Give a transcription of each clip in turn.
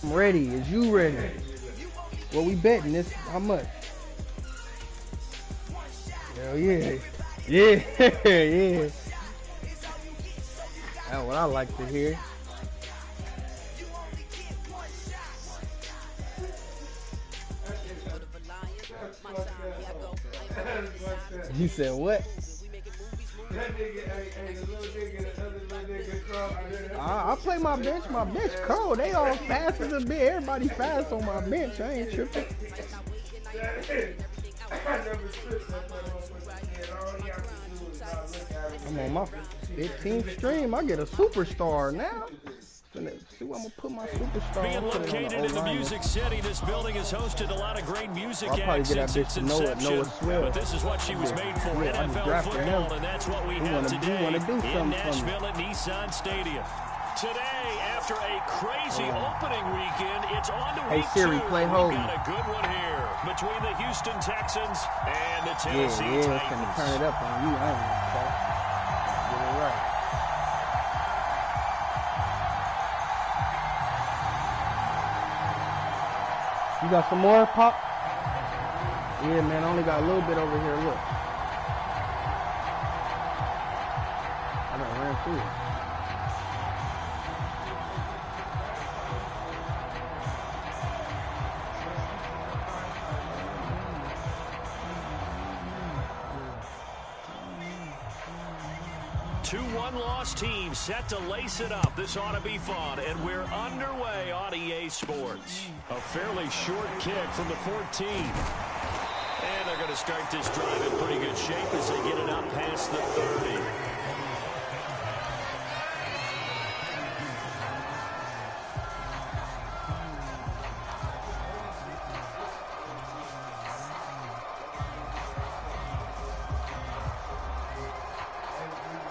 I'm ready. Is you ready? What we betting this? How much? Hell yeah. Yeah. Yeah. That's what I like to hear. You said what? I play my bench. My bench cold. They all fast as a bit. Everybody fast on my bench. I ain't tripping. I'm on my 15th stream. I get a superstar now. See where I'm gonna put my superstar. Being located in the Music City, this building has hosted a lot of great music acts since its inception. But this is what she was made for, NFL football, and that's what we have today in Nashville at Nissan Stadium. Today, after a crazy opening weekend, it's on to week Siri, 2. play home. We've got a good one here between the Houston Texans and the Tennessee Titans. Can turn it up on you. I ain't gonna get it right. You got some more, Pop? Yeah, man, I only got a little bit over here. Look. I done ran through it. Two one-loss teams set to lace it up. This ought to be fun, and we're underway on EA Sports. A fairly short kick from the 14. And they're going to start this drive in pretty good shape as they get it up past the 30.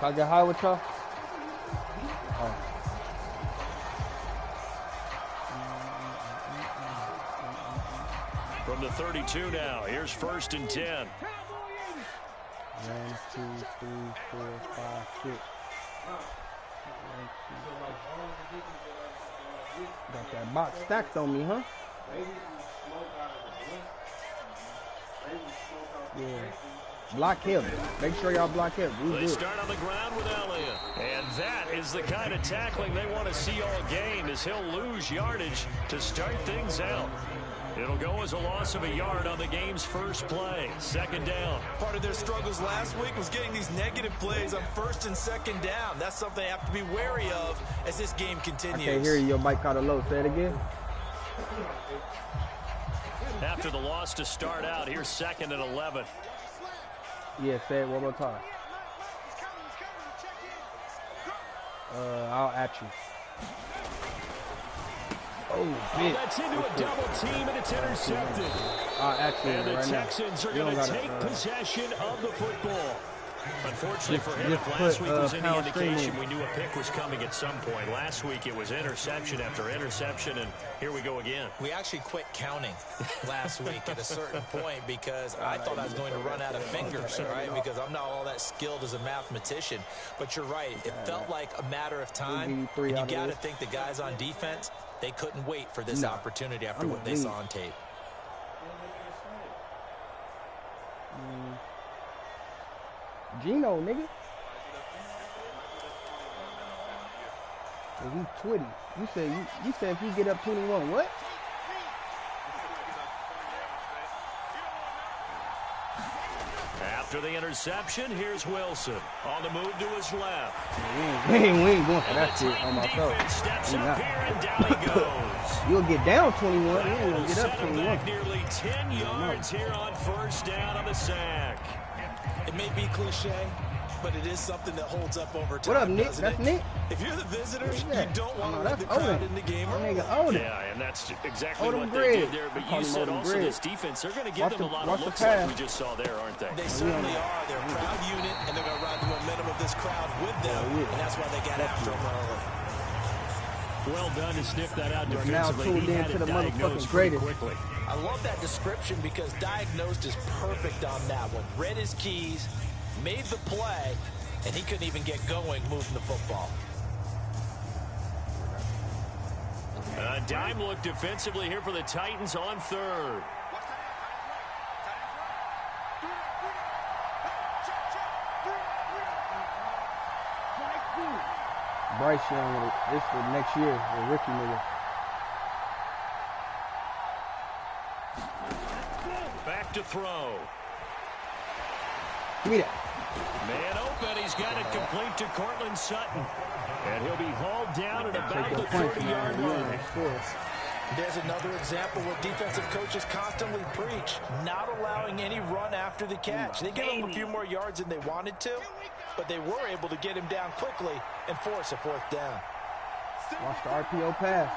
Can I get high with y'all? Oh. From the 32 now, here's 1st and 10. 1, 2, 3, 4, 5, 6. Got that box stacked on me, huh? Yeah. Block him. Make sure y'all block him. They start on the ground with Elliott. And that is the kind of tackling they want to see all game, as he'll lose yardage to start things out. It'll go as a loss of a yard on the game's first play. 2nd down. Part of their struggles last week was getting these negative plays on 1st and 2nd down. That's something they have to be wary of as this game continues. I can't hear you. Your mic caught a low. Say it again. After the loss to start out, here's 2nd and 11. Yeah, say it one more time. I'll at you. Oh, bitch. That's into a double team, and it's intercepted. I'll at you and the right Texans now. are going to take possession of the football. Unfortunately for him, if last week was any indication, we knew a pick was coming at some point. Last week it was interception after interception, and here we go again. We actually quit counting last week at a certain point because I thought I was going to run out of fingers, right? Because I'm not all that skilled as a mathematician. But you're right. It felt like a matter of time. And you got to think the guys on defense, they couldn't wait for this opportunity after what they saw on tape. Gino, nigga. He twitty. You said if you get up 21, what? After the interception, here's Wilson on the move to his left. We ain't going for that shit on my show. Steps up here and down he goes. You'll get down 21. You ain't gonna get up 21. Back nearly 10 yards here on 1st down on the sack. It may be cliche, but it is something that holds up over time. What up, Nick? That's Nick. If you're the visitors, you don't want to let the Odin. crowd in the game early. Yeah, and that's exactly what they did there. But you said also this defense, they're going to give them a lot of looks like we just saw there, aren't they? They certainly are. They're a proud unit, and they're going to ride the momentum of this crowd with them, and that's why they got after them early. Well done to sniff that out We're defensively. now tuned in to the motherfucking greatest. Quickly. I love that description because diagnosed is perfect on that one. Read his keys, made the play, and he couldn't even get going moving the football. A dime look defensively here for the Titans on third. Bryce Young, this for next year, the rookie nigga. Back to throw. Give me that. Man open, he's got it complete to Cortland Sutton. And he'll be hauled down at about the 30-yard line. There's another example where defensive coaches constantly preach, not allowing any run after the catch. They gave him a few more yards than they wanted to, but they were able to get him down quickly and force a fourth down. Watch the RPO pass.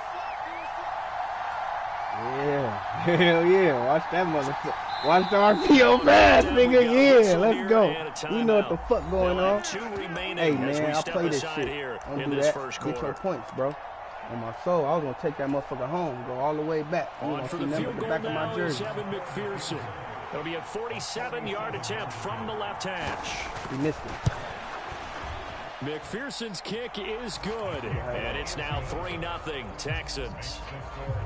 Yeah. Hell yeah. Watch that motherfucker. Watch the RPO pass, nigga. Yeah, let's go. We know what the fuck going on. Hey, man, I play this shit. Don't do that. Get your points, bro. On my soul, I was going to take that motherfucker home, go all the way back. You On for the field goal back of my now jersey. is Evan McPherson. It'll be a 47-yard attempt from the left hash. He missed it. McPherson's kick is good, and it's now 3-0 Texans.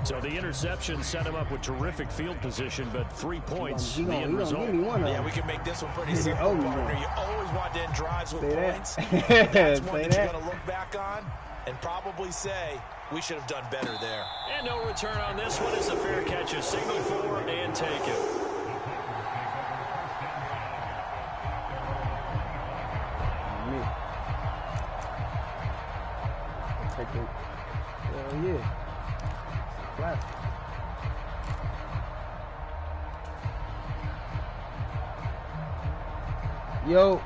So the interception set him up with terrific field position, but 3 points, the end result. Yeah, we can make this one pretty simple, partner. You always want to end drives with points. That's one that you're going to look back on and probably say, we should have done better there. And no return on this one as the fair catch is signaled for and taken. Hell yeah. Flat. Yo.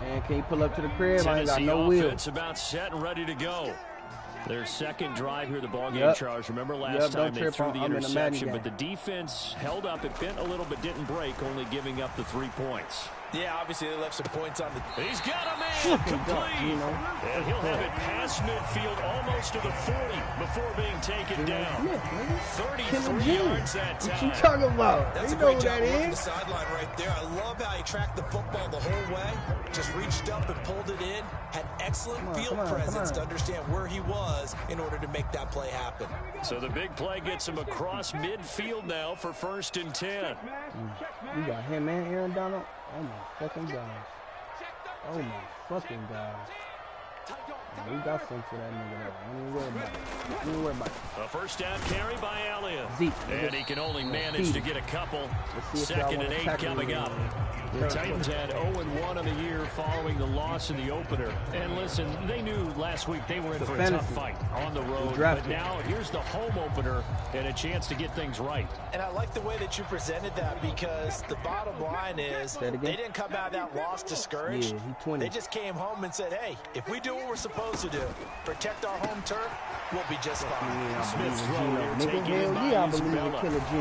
Man, can you pull up to the crib? I ain't got no wheel. Offense about set and ready to go. Their second drive here, the ballgame, Charles. Remember last time they threw the interception, but the defense held up. It bent a little but didn't break, only giving up the 3 points. Yeah, obviously they left some points on the... He's got a man complete. And he'll have it past midfield almost to the 40 before being taken down. 33 yards that time. What you talking about? That's a great job working the sideline right there. I love how he tracked the football the whole way. Just reached up and pulled it in. Had excellent field presence to understand where he was in order to make that play happen. So the big play gets him across midfield now for 1st and 10. You got him, man, Aaron Donald. Oh my fucking God. Oh my fucking God. We got some for that nigga there. Don't even worry about it. Don't even worry about it. A first down carry by Elliott. Zeke. And he can only manage to get a couple. 2nd and 8 coming up. The Titans had 0-1 on the year following the loss in the opener. And listen, they knew last week they were in for a tough fight on the road. But now here's the home opener and a chance to get things right. And I like the way that you presented that because the bottom line is they didn't come out of that loss discouraged. They just came home and said, hey, if we do what we're supposed to do, protect our home turf, we'll be just fine. Smith's throw here taking him by I believe in Killer G.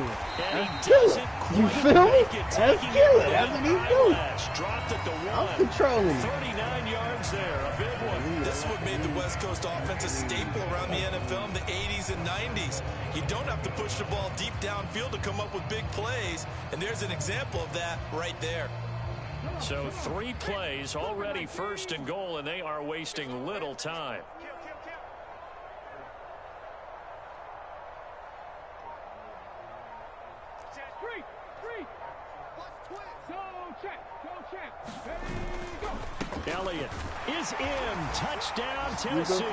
And he doesn't you feel me? That's killer. That's what he do. Dropped at the 1. I'm controlling. 39 yards there, a big one. This is what made the West Coast offense a staple around the NFL in the 80s and 90s. You don't have to push the ball deep downfield to come up with big plays, and there's an example of that right there. So 3 plays, already 1st and goal, and they are wasting little time. Elliott is in. Touchdown, Tennessee.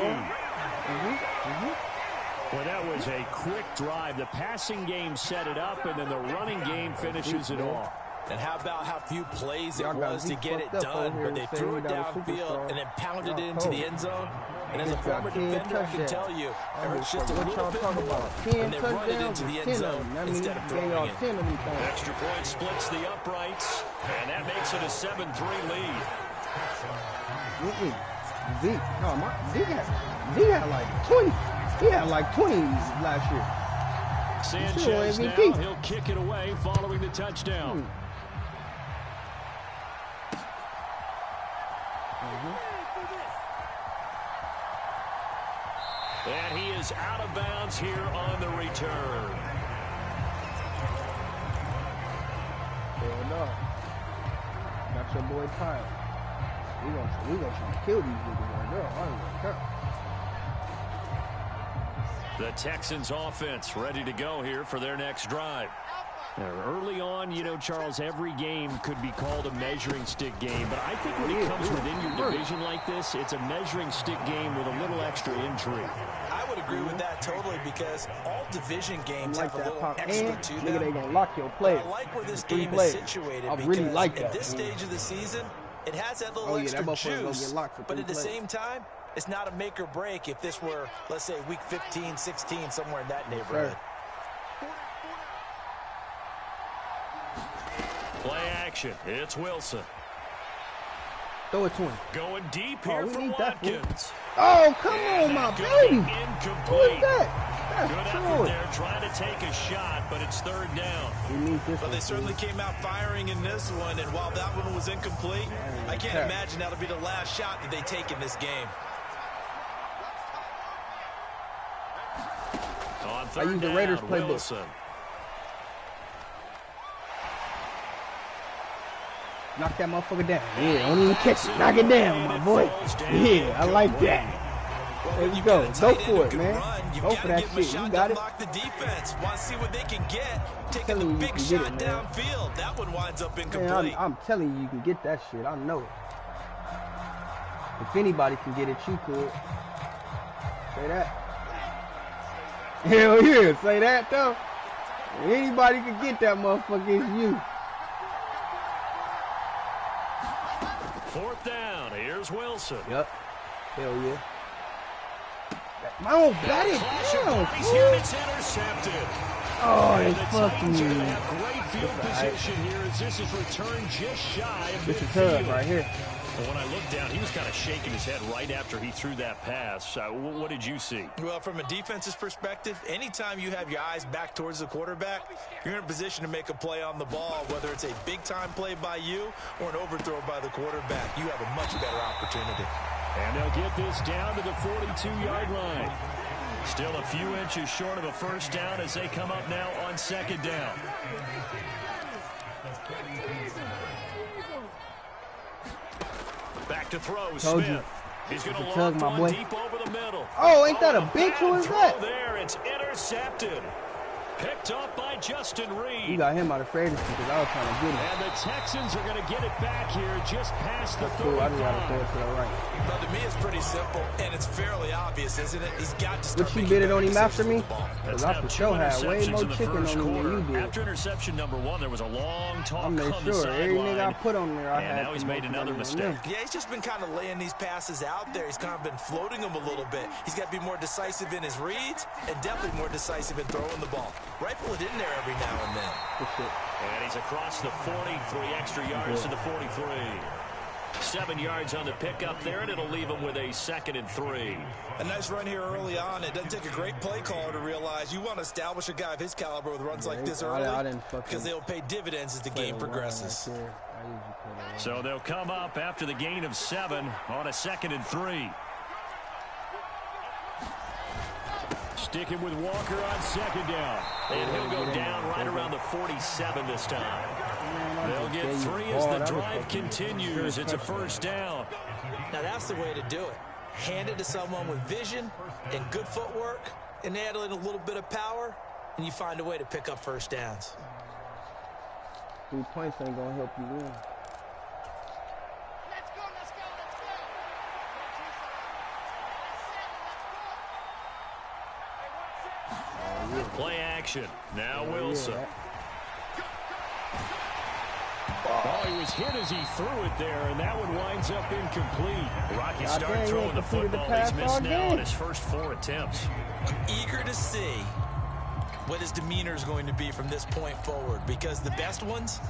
Well, that was a quick drive. The passing game set it up, and then the running game finishes it off. And how about how few plays it was to get it done, but they threw it downfield and then pounded it into the end zone. And as a former defender, I can tell you, it hurts just a little bit more when they run it into the end zone instead of throwing it. Extra point splits the uprights, and that makes it a 7-3 lead. Zeke had like 20. He had like 20 last year. Sanchez now, he'll kick it away following the touchdown. And he is out of bounds here on the return. Hell no. Got your boy tired. We gonna try to kill these niggas right there. I don't care. The Texans offense ready to go here for their next drive. Early on, you know, Charles, every game could be called a measuring stick game. But I think when it comes within your division like this, it's a measuring stick game with a little extra intrigue. I would agree with that totally because all division games have a little extra to them. Nigga, they gonna lock your play. I like where this game is situated because at this stage of the season, it has that little extra juice. But at the same time, it's not a make or break if this were, let's say, week 15, 16, somewhere in that neighborhood. Play action. It's Wilson. Throw it to him. Going deep here for Watkins. Oh, come on, my baby. Who is that? Good effort there, trying to take a shot, but it's third down. But they certainly came out firing in this one, and while that one was incomplete, I can't imagine that'll be the last shot that they take in this game. On third I use the Raiders playbook. Wilson. Knock that motherfucker down. Yeah, don't even catch it. Knock it down, my boy. Yeah, I like that. There you go. Go for it, man. Go for that shit. You got it. The defense wants to see what they can get. Taking the big shot downfield. That one winds up incomplete. Man, I'm telling you can get that shit. I know it. If anybody can get it, you could. Say that. Hell yeah, say that though. If anybody can get that motherfucker, it's you. Fourth down. Here's Wilson. Yep. Hell yeah. Oh, bat it down. It's intercepted. Oh, they fucking me. Great field position here as this is returned just shy of this is Hub right here. Well, when I looked down, he was kind of shaking his head right after he threw that pass. What did you see? Well, from a defense's perspective, anytime you have your eyes back towards the quarterback, you're in a position to make a play on the ball, whether it's a big-time play by you or an overthrow by the quarterback. You have a much better opportunity. And they'll get this down to the 42-yard line. Still a few inches short of a first down as they come up now on second down. Back to throw, Smith. He's going to lob one deep over the middle. Oh, ain't that a bench? Who is that? There, it's intercepted. Picked up by Justin Reed. You got him out of fantasy because I was trying to get him. And the Texans are going to get it back here just past the 35. I just got to throw it to the right. Well, to me, it's pretty simple, and it's fairly obvious, isn't it? He's got to start making better on him after me? Because I for sure had way more chicken on him than you did. After interception number one, there was a long talk on the sideline. I made sure every nigga I put on there, I had. And now he's made another mistake. Yeah, he's just been kind of laying these passes out there. He's kind of been floating them a little bit. He's got to be more decisive in his reads and definitely more decisive in throwing the ball. Rifle it in there every now and then. And he's across the 40, 3 extra yards to the 43. 7 yards on the pickup there, and it'll leave him with a 2nd and 3. A nice run here early on. It doesn't take a great play caller to realize you want to establish a guy of his caliber with runs like this early because they'll pay dividends as the game progresses. So they'll come up after the gain of 7 on a 2nd and 3. Sticking with Walker on 2nd down. And he'll go down right around the 47 this time. They'll get 3 as the drive continues. It's a first down. Now that's the way to do it. Hand it to someone with vision and good footwork and add in a little bit of power, and you find a way to pick up first downs. 3 points ain't going to help you win. Play action. Now Wilson. Oh, he was hit as he threw it there, and that one winds up incomplete. Rocky start throwing the football. He's missed now on his first 4 attempts. Eager to see what his demeanor is going to be from this point forward, because the best ones,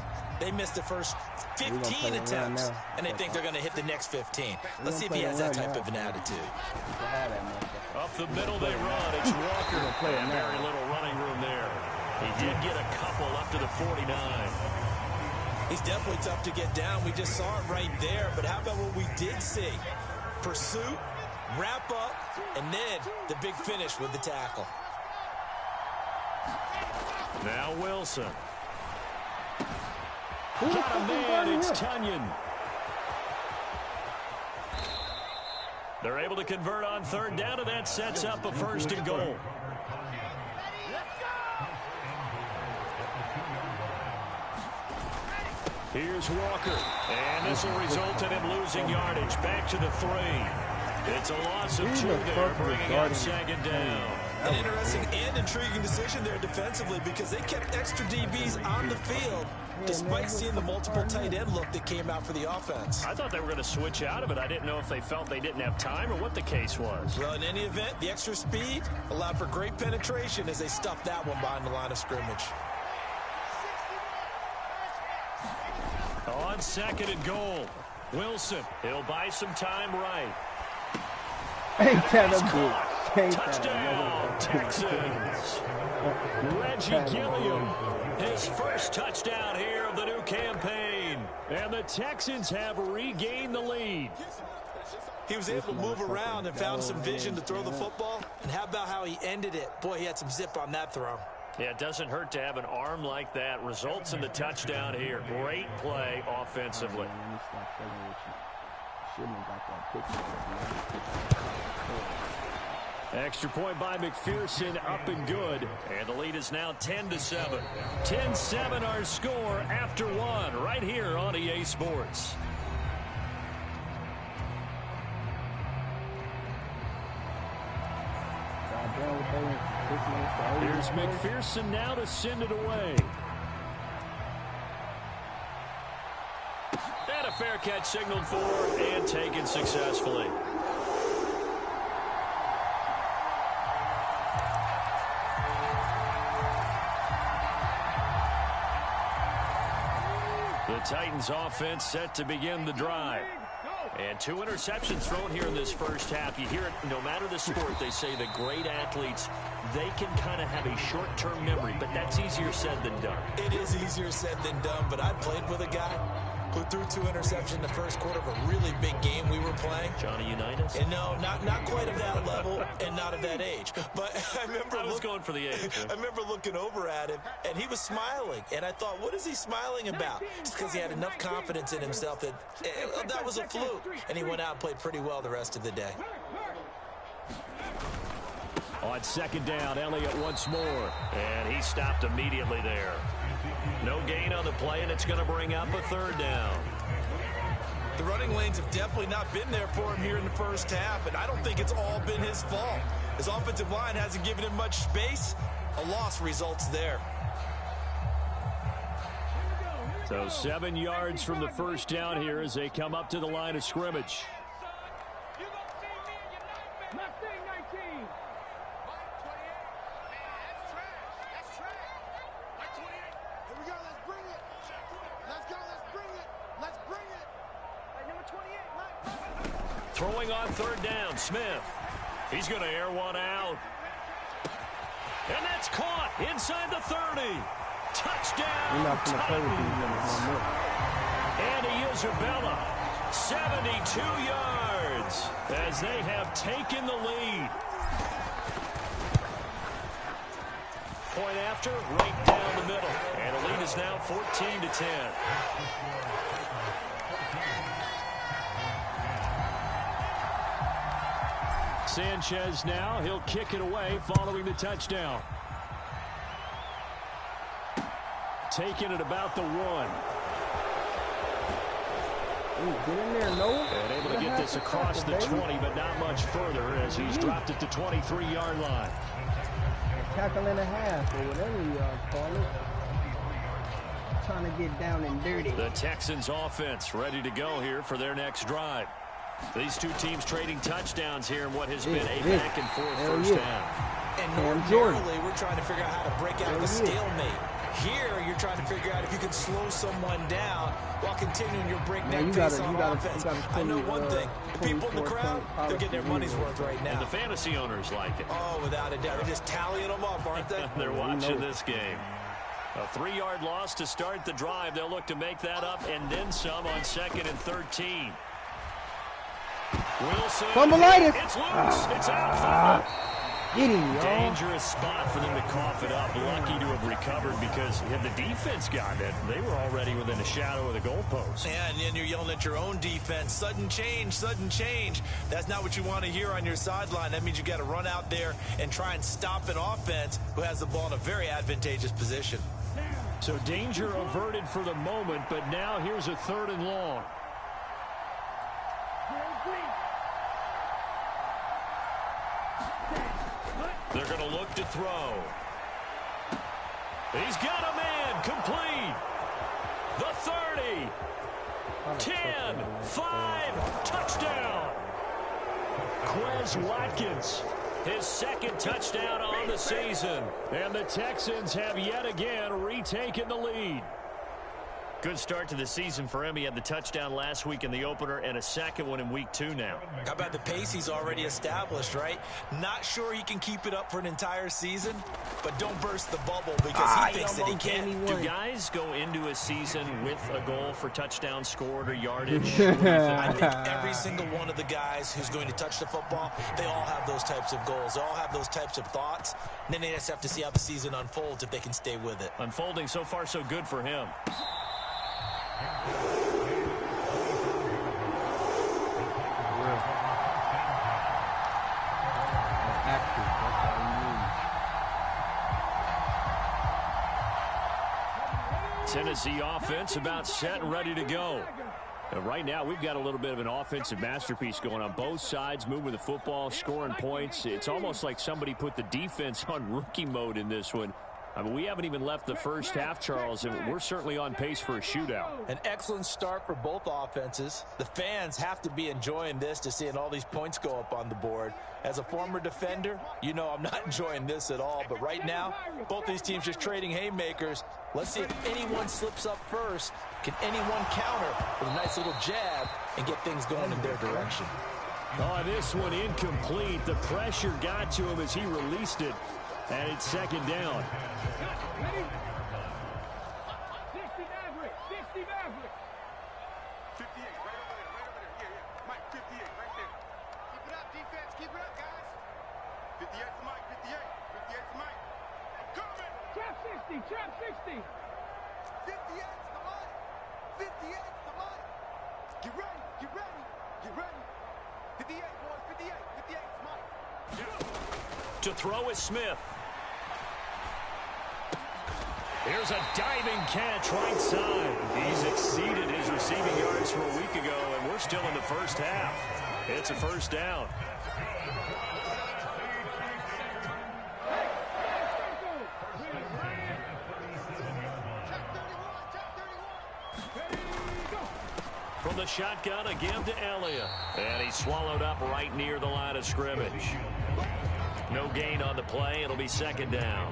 they missed the first 15 attempts, and they think they're going to hit the next 15. Let's see if he has that type of an attitude. Up the middle they run. It's Walker. And very little running room there. He did get a couple up to the 49. He's definitely tough to get down. We just saw it right there. But how about what we did see? Pursuit, wrap up, and then the big finish with the tackle. Now Wilson. Got a man. It's Tunyon. They're able to convert on 3rd down, and that sets up a 1st and goal. Here's Walker, and this will result in him losing yardage. Back to the 3. It's a loss of 2 there, bringing up 2nd down. An interesting and intriguing decision there defensively because they kept extra DBs on the field despite seeing the multiple tight end look that came out for the offense. I thought they were going to switch out of it. I didn't know if they felt they didn't have time or what the case was. Well, in any event, the extra speed allowed for great penetration as they stuffed that one behind the line of scrimmage. On 2nd and goal, Wilson, he'll buy some time right. Ain't that a bitch? Touchdown, Texans. Reggie Gilliam, his first touchdown here of the new campaign. And the Texans have regained the lead. He was able to move around and found some vision to throw the football. And how about how he ended it? Boy, he had some zip on that throw. Yeah, it doesn't hurt to have an arm like that. Results in the touchdown here. Great play offensively. Extra point by McPherson, up and good. And the lead is now 10-7. 10-7 our score after 1 right here on EA Sports. Here's McPherson now to send it away. And a fair catch signaled for and taken successfully. The Titans offense set to begin the drive. And 2 interceptions thrown here in this first half. You hear it, no matter the sport, they say that great athletes, they can kind of have a short-term memory, but that's easier said than done. It is easier said than done, but I played with a guy who threw 2 interceptions in the first quarter of a really big game we were playing. Johnny Unitas? And no, not quite of that level and not of that age. But I remember going for the age. I remember looking over at him, and he was smiling. And I thought, what is he smiling about? Just because he had enough confidence in himself that that was a fluke. And he went out and played pretty well the rest of the day. On 2nd down, Elliott once more. And he stopped immediately there. No gain on the play, and it's going to bring up a 3rd down. The running lanes have definitely not been there for him here in the first half, and I don't think it's all been his fault. His offensive line hasn't given him much space. A loss results there. So 7 yards from the first down here as they come up to the line of scrimmage. Throwing on 3rd down, Smith. He's going to air one out. And that's caught inside the 30. Touchdown, Titans. And Isabella, 72 yards as they have taken the lead. Point after, right down the middle. And the lead is now 14-10. Sanchez now, he'll kick it away following the touchdown. Taking it about the 1. Ooh, get in there, Noah. And able to get this across the 20, but not much further as he's dropped it to 23-yard line. A tackle and a half, or whatever you call it. Trying to get down and dirty. The Texans offense ready to go here for their next drive. These 2 teams trading touchdowns here in what has been a back-and-forth first half. And normally we're trying to figure out how to break out of the stalemate. Here, you're trying to figure out if you can slow someone down while continuing your breakneck pace on offense. I know one thing. The people in the crowd, they're getting their money's worth right now. And the fantasy owners like it. Oh, without a doubt. They're just tallying them up, aren't they? They're watching this game. A 3-yard loss to start the drive. They'll look to make that up and then some on 2nd and 13. Wilson. Fumbleitis. It's loose. It's out. Get him, y'all. Dangerous spot for them to cough it up. Lucky to have recovered because had the defense gotten it, they were already within a shadow of the goalpost. Yeah, and then you're yelling at your own defense. Sudden change, sudden change. That's not what you want to hear on your sideline. That means you got to run out there and try and stop an offense who has the ball in a very advantageous position. So danger averted for the moment, but now here's a 3rd and long. They're going to look to throw. He's got a man complete. The 30. 10. 5. Touchdown. Quez Watkins. His 2nd touchdown on the season. And the Texans have yet again retaken the lead. Good start to the season for him. He had the touchdown last week in the opener and a 2nd one in week 2 now. How about the pace he's already established, right? Not sure he can keep it up for an entire season, but don't burst the bubble because he thinks that he can. Do guys go into a season with a goal for touchdown scored or yardage? I think every single one of the guys who's going to touch the football, they all have those types of goals. They all have those types of thoughts. And then they just have to see how the season unfolds if they can stay with it. Unfolding so far so good for him. Tennessee offense about set and ready to go. And right now we've got a little bit of an offensive masterpiece going on both sides, moving the football, scoring points. It's almost like somebody put the defense on rookie mode in this one. I mean, we haven't even left the first half, Charles, and we're certainly on pace for a shootout. An excellent start for both offenses. The fans have to be enjoying this to seeing all these points go up on the board. As a former defender, you know I'm not enjoying this at all. But right now, both these teams just trading haymakers. Let's see if anyone slips up first. Can anyone counter with a nice little jab and get things going in their direction? Oh, this one incomplete. The pressure got to him as he released it. And it's 2nd down. 60 Maverick. 60 Maverick. 58, right over there. Yeah. Mike, 58, right there. Keep it up, defense. Keep it up, guys. 58 for Mike. 58. 58 for Mike. Coming. Trap 60. Trap 60. 58 for Mike. 58 for Mike. Get ready. Get ready. Get ready. 58, boys. 58. 58 for Mike. To throw is Smith. Here's a diving catch right side. He's exceeded his receiving yards from a week ago, and we're still in the first half. It's a 1st down. From the shotgun, a give to Elliott. And he's swallowed up right near the line of scrimmage. No gain on the play. It'll be 2nd down.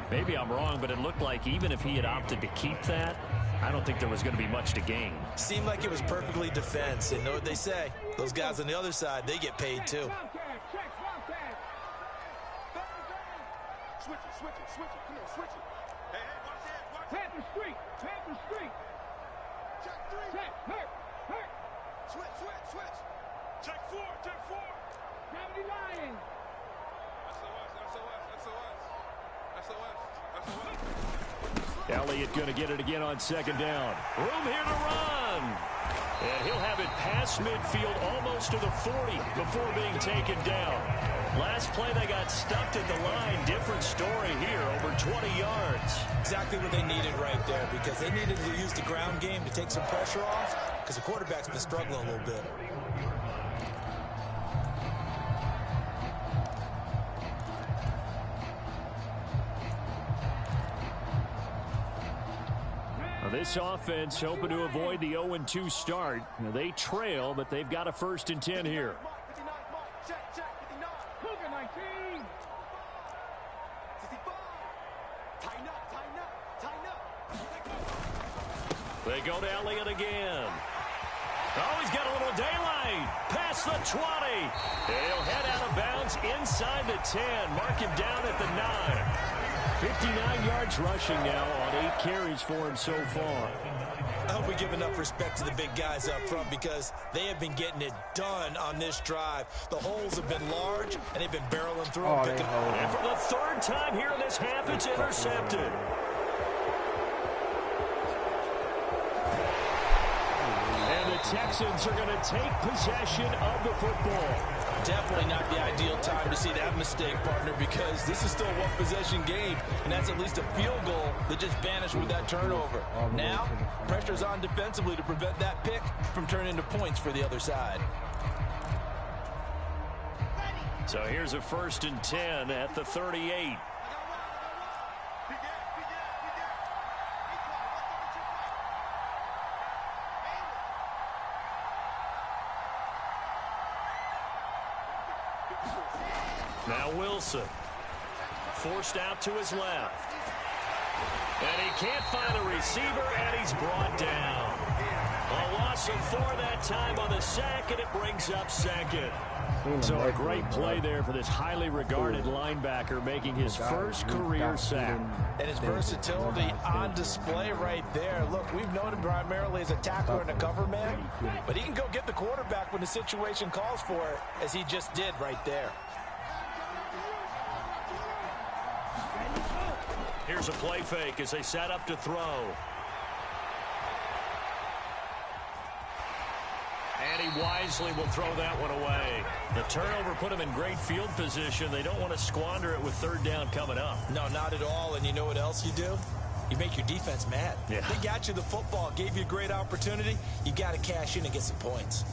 Maybe I'm wrong, but it looked like even if he had opted to keep that, I don't think there was going to be much to gain. Seemed like it was perfectly defense. And know what they say? Those guys on the other side, they get paid too. Switch it. Come on, switch it. Hey, watch it. Panther Street. Check 3. Check. Hurt. Switch. Check 4. Gravity Lion. SOS. Elliott going to get it again on 2nd down. Room here to run. And he'll have it past midfield almost to the 40 before being taken down. Last play they got stuffed at the line. Different story here, over 20 yards. Exactly what they needed right there because they needed to use the ground game to take some pressure off because the quarterback's been struggling a little bit. This offense hoping to avoid the 0-2 start. They trail, but they've got a 1st and 10 here. They go to Elliott again. Oh, he's got a little daylight. Past the 20. He'll head out of bounds inside the 10. Mark him down at the 9. 59 yards rushing now on 8 carries for him so far. I hope we give enough respect to the big guys up front because they have been getting it done on this drive. The holes have been large, and they've been barreling through them. And for the 3rd time here in this half, it's intercepted. And the Texans are going to take possession of the football. Definitely not the ideal time to see that mistake, partner, because this is still a one-possession game, and that's at least a field goal that just vanished with that turnover. Now, pressure's on defensively to prevent that pick from turning into points for the other side. So here's a 1st and 10 at the 38. Now Wilson, forced out to his left. And he can't find a receiver, and he's brought down. A loss of 4 that time on the sack, and it brings up 2nd. So a great play there for this highly regarded linebacker making his first career sack. And his versatility on display right there. Look, we've known him primarily as a tackler and a cover man, but he can go get the quarterback when the situation calls for it, as he just did right there. Here's a play fake as they set up to throw. And he wisely will throw that one away. The turnover put him in great field position. They don't want to squander it with 3rd down coming up. No, not at all. And you know what else you do? You make your defense mad. Yeah. They got you the football, gave you a great opportunity. You got to cash in and get some points.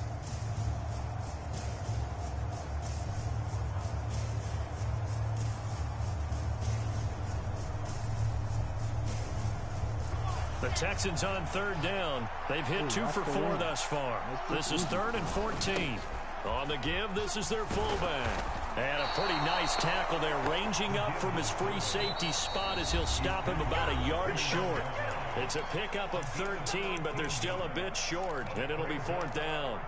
The Texans on 3rd down. They've hit 2 for 4 thus far. This is 3rd and 14. On the give, this is their fullback. And a pretty nice tackle there, ranging up from his free safety spot as he'll stop him about a yard short. It's a pickup of 13, but they're still a bit short, and it'll be 4th down.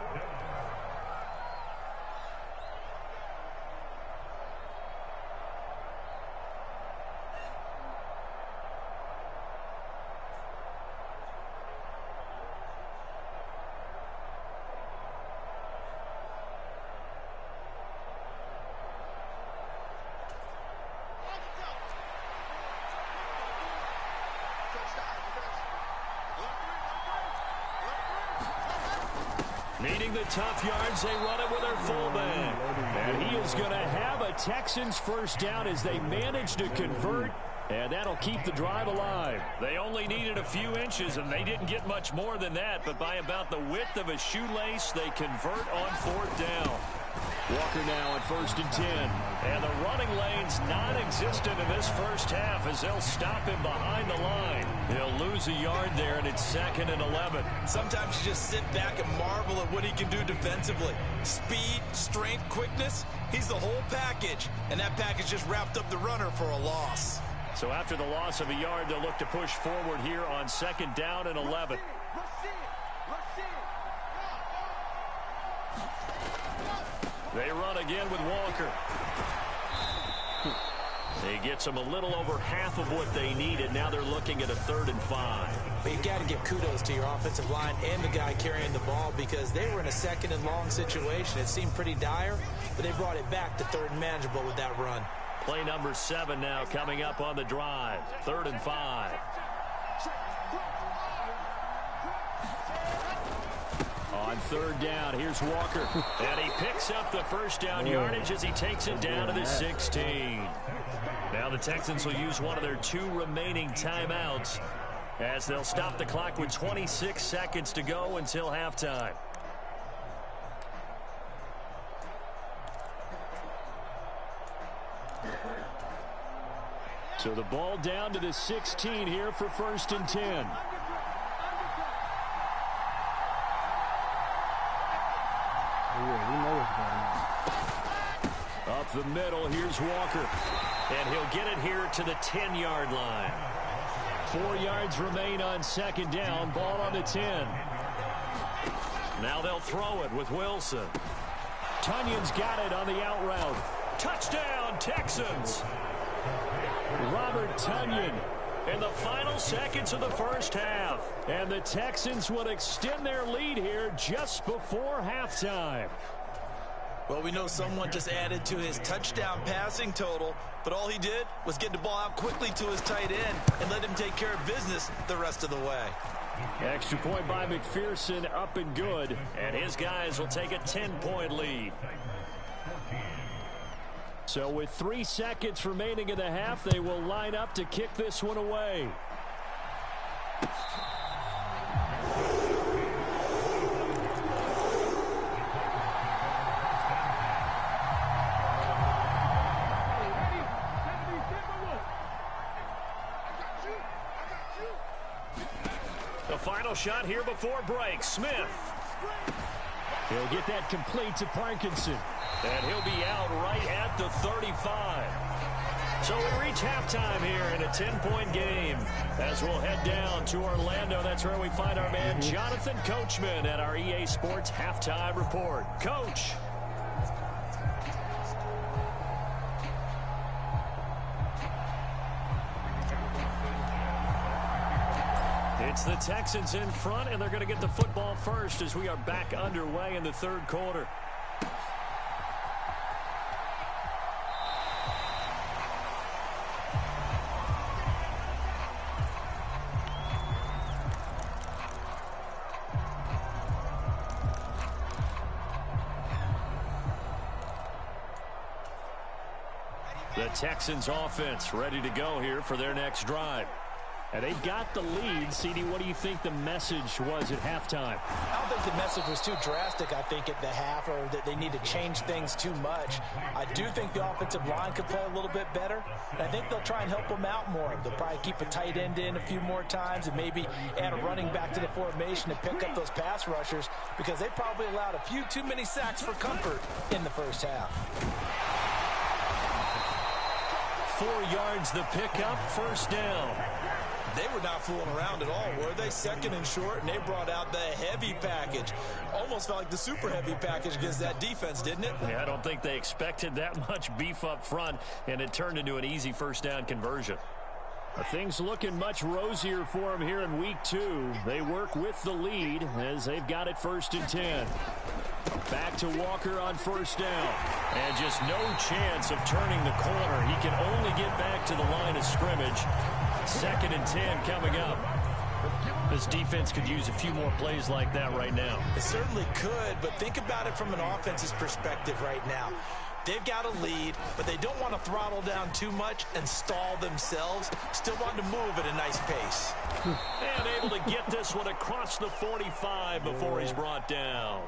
Needing the tough yards, they run it with their fullback. And he is going to have a Texans 1st down as they manage to convert. And that'll keep the drive alive. They only needed a few inches, and they didn't get much more than that. But by about the width of a shoelace, they convert on 4th down. Walker now at 1st and 10. And the running lane's non-existent in this first half as they'll stop him behind the line. He'll lose a yard there, and it's 2nd and 11. Sometimes you just sit back and marvel at what he can do defensively. Speed, strength, quickness, he's the whole package. And that package just wrapped up the runner for a loss. So after the loss of a yard, they'll look to push forward here on 2nd down and 11. They run again with Walker. He gets them a little over half of what they needed. Now they're looking at a 3rd and 5. But you've got to give kudos to your offensive line and the guy carrying the ball because they were in a 2nd and long situation. It seemed pretty dire, but they brought it back to 3rd and manageable with that run. Play number 7 now coming up on the drive. 3rd and 5. On 3rd down, here's Walker. And he picks up the 1st down yardage as he takes it down to the 16. Now the Texans will use one of their 2 remaining timeouts as they'll stop the clock with 26 seconds to go until halftime. So the ball down to the 16 here for 1st and 10. Up the middle, here's Walker. And he'll get it here to the 10-yard line. 4 yards remain on 2nd down. Ball on the 10. Now they'll throw it with Wilson. Tunyon's got it on the out route. Touchdown, Texans. Robert Tonyan in the final seconds of the first half. And the Texans will extend their lead here just before halftime. Well, we know someone just added to his touchdown passing total, but all he did was get the ball out quickly to his tight end and let him take care of business the rest of the way. Extra point by McPherson, up and good. And his guys will take a 10-point lead. So with 3 seconds remaining in the half, they will line up to kick this one away. The final shot here before break. Smith. He'll get that complete to Parkinson. And he'll be out right at the 35. So we reach halftime here in a 10-point game. As we'll head down to Orlando, that's where we find our man Jonathan Coachman at our EA Sports Halftime Report. Coach. It's the Texans in front, and they're going to get the football first as we are back underway in the third quarter. The Texans offense ready to go here for their next drive. And they've got the lead. CD, what do you think the message was at halftime? I don't think the message was too drastic, I think, at the half, or that they need to change things too much. I do think the offensive line could play a little bit better. And I think they'll try and help them out more. They'll probably keep a tight end in a few more times and maybe add a running back to the formation to pick up those pass rushers, because they probably allowed a few too many sacks for comfort in the first half. 4 yards the pickup, first down. They were not fooling around at all, were they? Second and short, and they brought out the heavy package. Almost felt like the super heavy package against that defense, didn't it? Yeah, I don't think they expected that much beef up front, and it turned into an easy first down conversion. Things looking much rosier for them here in week 2. They work with the lead as they've got it 1st and 10. Back to Walker on first down. And just no chance of turning the corner. He can only get back to the line of scrimmage. 2nd and 10 coming up. This defense could use a few more plays like that right now. It certainly could, but think about it from an offense's perspective right now. They've got a lead, but they don't want to throttle down too much and stall themselves. Still want to move at a nice pace. And able to get this one across the 45 before he's brought down.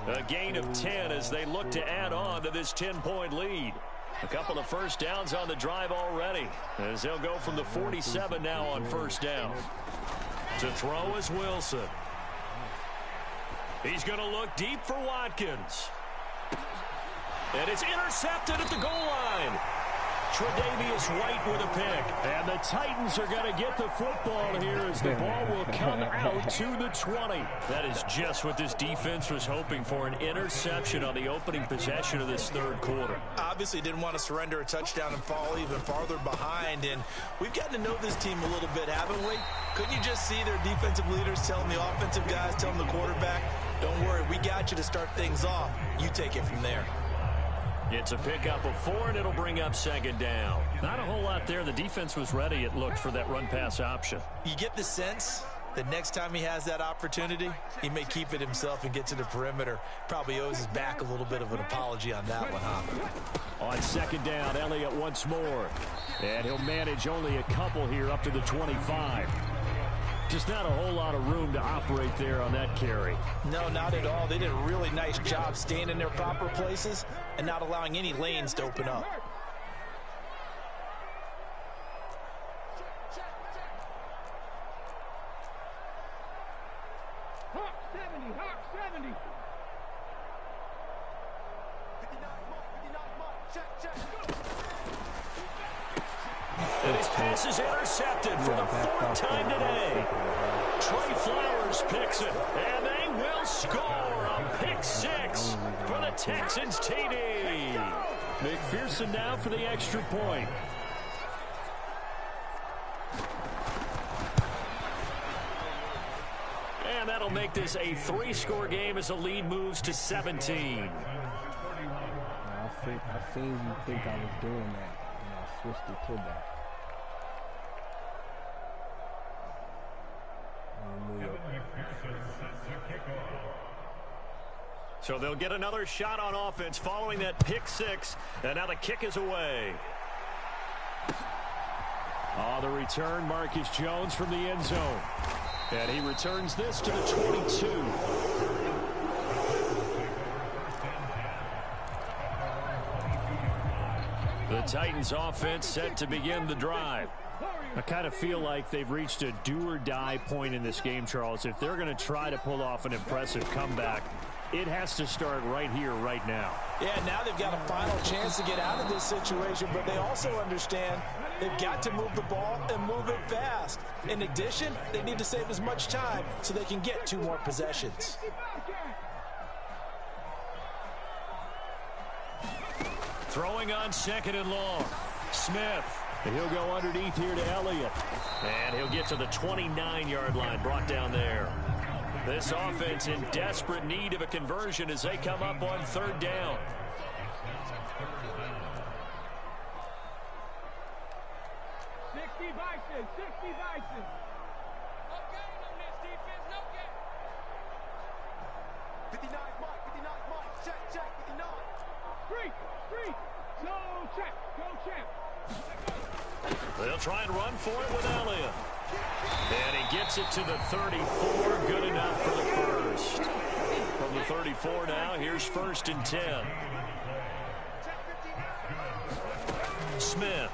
A gain of 10 as they look to add on to this 10-point lead. A couple of first downs on the drive already, as they'll go from the 47 now on first down. To throw is Wilson. He's going to look deep for Watkins. And it's intercepted at the goal line. Tre'Davious White with a pick. And the Titans are going to get the football here as the ball will come out to the 20. That is just what this defense was hoping for, an interception on the opening possession of this third quarter. Obviously didn't want to surrender a touchdown and fall even farther behind. And we've gotten to know this team a little bit, haven't we? Couldn't you just see their defensive leaders telling the offensive guys, telling the quarterback, don't worry, we got you to start things off. You take it from there. It's a pickup of 4, and it'll bring up 2nd down. Not a whole lot there. The defense was ready, it looked, for that run-pass option. You get the sense that next time he has that opportunity, he may keep it himself and get to the perimeter. Probably owes his back a little bit of an apology on that one, huh? On 2nd down, Elliott once more. And he'll manage only a couple here up to the 25. Just not a whole lot of room to operate there on that carry. No, not at all. They did a really nice job staying in their proper places and not allowing any lanes to open up. Hawk 70, Hawk 70. 59 mark, check, go. And his pass is intercepted for the 4th time today. Trey Flowers picks it, and they will score a pick 6 for the Texans TD. McPherson now for the extra point. make this a 3-score game as the lead moves to 17. I seen you think I was doing that, and I switched it to that. So they'll get another shot on offense following that pick 6, and now the kick is away. The return, Marcus Jones from the end zone. And he returns this to the 22. The Titans offense set to begin the drive. I kind of feel like they've reached a do-or-die point in this game, Charles. If they're going to try to pull off an impressive comeback, it has to start right here, right now. Yeah, now they've got a final chance to get out of this situation, but they also understand they've got to move the ball and move it fast. In addition, they need to save as much time so they can get 2 more possessions. Throwing on 2nd and long. Smith. He'll go underneath here to Elliott. And he'll get to the 29-yard line, brought down there. This offense in desperate need of a conversion as they come up on 3rd down. They'll try and run for it with Elliott. And he gets it to the 34. Good enough for the first. From the 34 now, here's 1st and 10. Smith.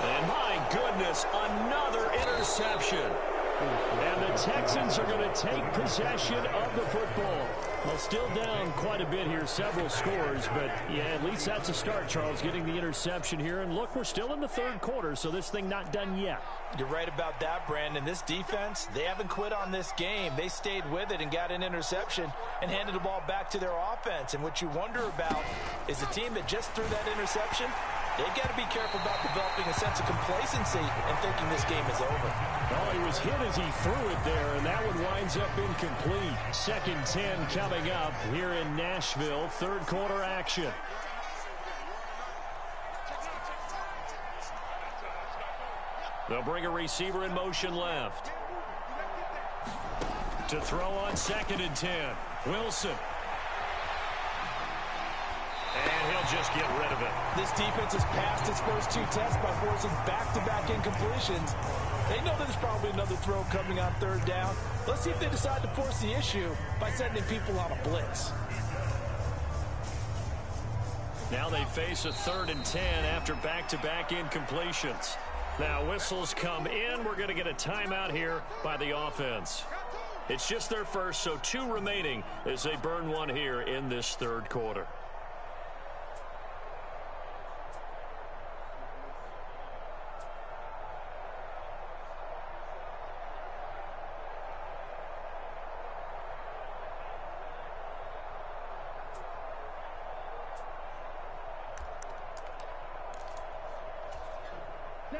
And my goodness, another interception. And the Texans are going to take possession of the football. Well, still down quite a bit here, several scores, but yeah, at least that's a start, Charles, getting the interception here. And look, we're still in the 3rd quarter, so this thing not done yet. You're right about that, Brandon. This defense, they haven't quit on this game. They stayed with it and got an interception and handed the ball back to their offense. And what you wonder about is the team that just threw that interception, they've got to be careful about developing a sense of complacency and thinking this game is over. Oh, he was hit as he threw it there, and that one winds up incomplete. 2nd 10 coming up here in Nashville. 3rd quarter action. They'll bring a receiver in motion left. To throw on 2nd and 10. Wilson. And he'll just get rid of it. This defense has passed its first 2 tests by forcing back-to-back incompletions. They know there's probably another throw coming on 3rd down. Let's see if they decide to force the issue by sending people on a blitz. Now they face a 3rd and 10 after back-to-back incompletions. Now whistles come in. We're going to get a timeout here by the offense. It's just their first, so 2 remaining as they burn one here in this 3rd quarter.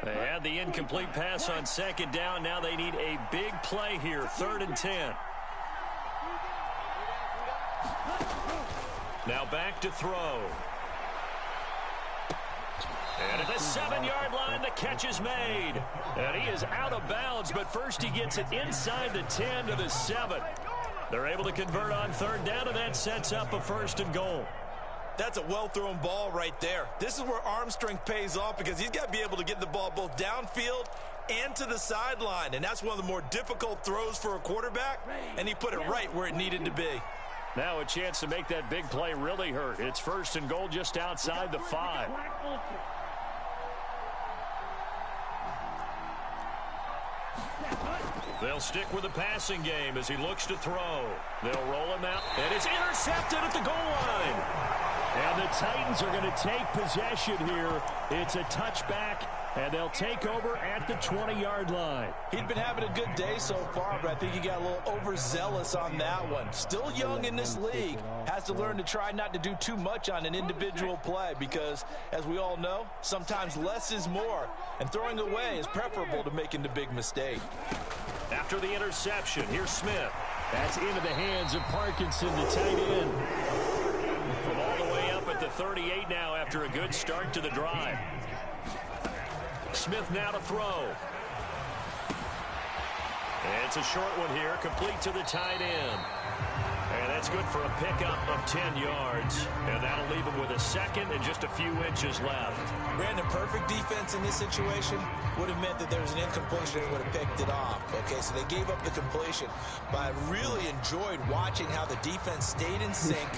They had the incomplete pass on 2nd down. Now they need a big play here. 3rd and 10. Now back to throw. And at the 7-yard line, the catch is made. And he is out of bounds, but first he gets it inside the 10 to the 7. They're able to convert on 3rd down, and that sets up a 1st and goal. That's a well-thrown ball right there. This is where arm strength pays off because he's got to be able to get the ball both downfield and to the sideline. And that's one of the more difficult throws for a quarterback, and he put it right where it needed to be. Now a chance to make that big play really hurt. It's 1st and goal just outside the 5. They'll stick with the passing game as he looks to throw. They'll roll him out, and it's intercepted at the goal line. And the Titans are going to take possession here. It's a touchback, and they'll take over at the 20-yard line. He'd been having a good day so far, but I think he got a little overzealous on that one. Still young in this league. Has to learn to try not to do too much on an individual play because, as we all know, sometimes less is more. And throwing away is preferable to making the big mistake. After the interception, here's Smith. That's into the hands of Parkinson, the tight end. From all the way up at the 38 now after a good start to the drive. Smith now to throw. And it's a short one here, complete to the tight end. And that's good for a pickup of 10 yards. And that'll leave him with a second and just a few inches left. Brandon, perfect defense in this situation would have meant that there was an incompletion and would have picked it off. Okay, so they gave up the completion. But I really enjoyed watching how the defense stayed in sync,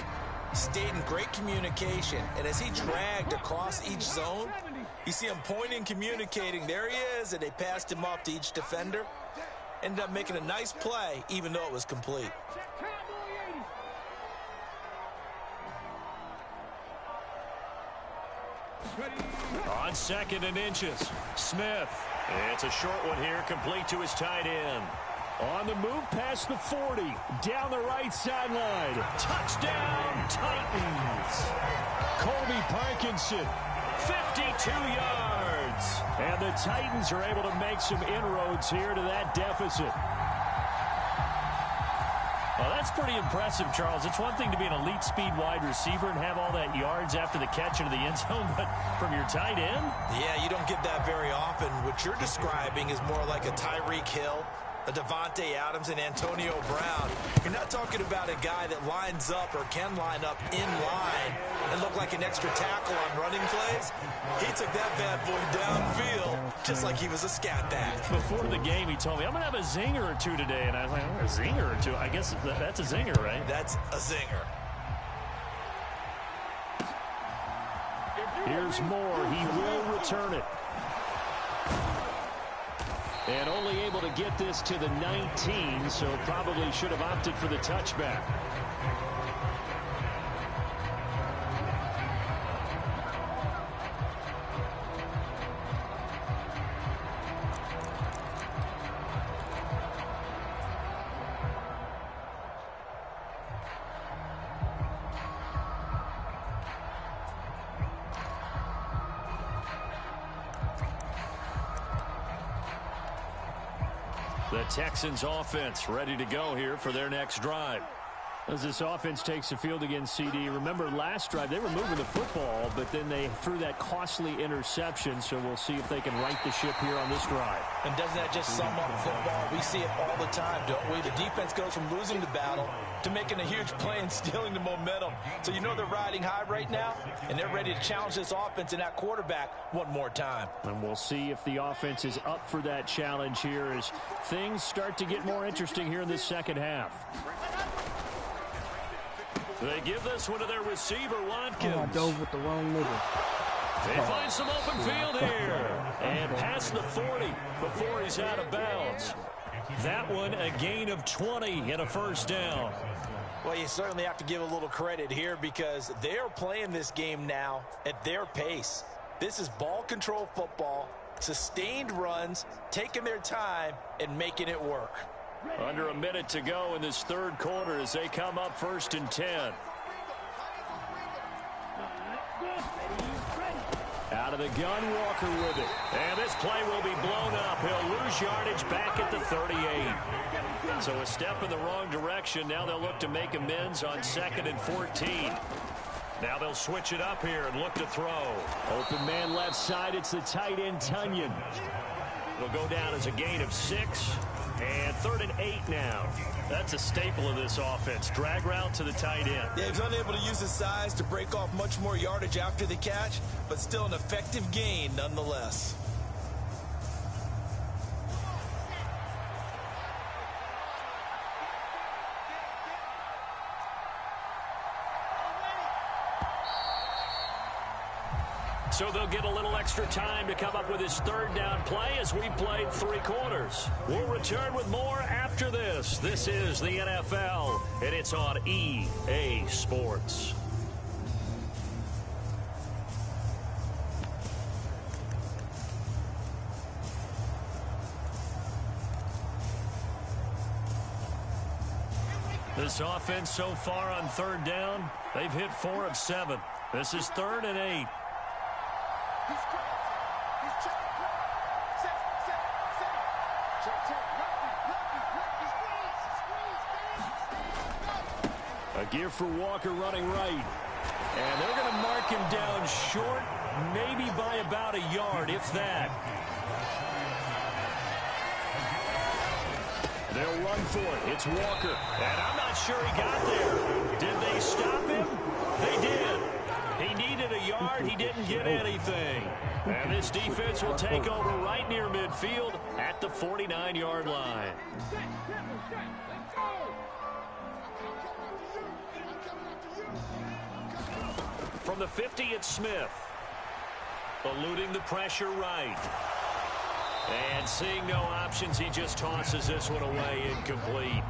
stayed in great communication. And as he dragged across each zone, you see him pointing, communicating. There he is, and they passed him off to each defender. Ended up making a nice play, even though it was complete. On second and inches, Smith. It's a short one here, complete to his tight end. On the move past the 40, down the right sideline. Touchdown, Titans. Colby Parkinson, 52 yards. And the Titans are able to make some inroads here to that deficit. Well, that's pretty impressive, Charles. It's one thing to be an elite speed wide receiver and have all that yards after the catch into the end zone, but from your tight end? Yeah, you don't get that very often. What you're describing is more like a Tyreek Hill, a Devontae Adams, and Antonio Brown. You're not talking about a guy that lines up or can line up in line and look like an extra tackle on running plays. He took that bad boy downfield just like he was a scat back. Before the game, he told me, I'm going to have a zinger or two today. And I was like, oh, a zinger or two? I guess that's a zinger, right? That's a zinger. Here's Moore. He will return it. And only able to get this to the 19, so probably should have opted for the touchback. The Texans offense ready to go here for their next drive. As this offense takes the field again, CD, remember last drive they were moving the football, but then they threw that costly interception, so we'll see if they can right the ship here on this drive. And doesn't that just sum up football? We see it all the time, don't we? The defense goes from losing the battle to making a huge play and stealing the momentum. So you know they're riding high right now, and they're ready to challenge this offense and that quarterback one more time. And we'll see if the offense is up for that challenge here as things start to get more interesting here in the second half. They give this one to their receiver, Watkins. Oh, I dove with the wrong nigga. They find some open field here. And past the 40 before he's out of bounds. That one a gain of 20 and a first down. Well, you certainly have to give a little credit here because they are playing this game now at their pace. This is ball control football, sustained runs, taking their time and making it work. Under a minute to go in this third quarter as they come up 1st and 10. Out of the gun, Walker with it. And this play will be blown up. He'll lose yardage back at the 38. So a step in the wrong direction. Now they'll look to make amends on 2nd and 14. Now they'll switch it up here and look to throw. Open man left side. It's the tight end, Tunyon. It'll go down as a gain of 6. And 3rd and 8 now. That's a staple of this offense. Drag route to the tight end. Yeah, he's unable to use his size to break off much more yardage after the catch, but still an effective gain nonetheless. So they'll get a little extra time to come up with his 3rd down play as we've played 3 quarters. We'll return with more after this. This is the NFL, and it's on EA Sports. This offense so far on 3rd down, they've hit 4 of 7. This is 3rd and 8. A give for Walker running right. And they're going to mark him down short, maybe by about a yard, if that. They'll run for it. It's Walker. And I'm not sure he got there. Did they stop him? They did. He needed a yard. He didn't get anything. And this defense will take over right near midfield at the 49-yard line. From the 50, it's Smith. Eluding the pressure right. And seeing no options, he just tosses this one away incomplete.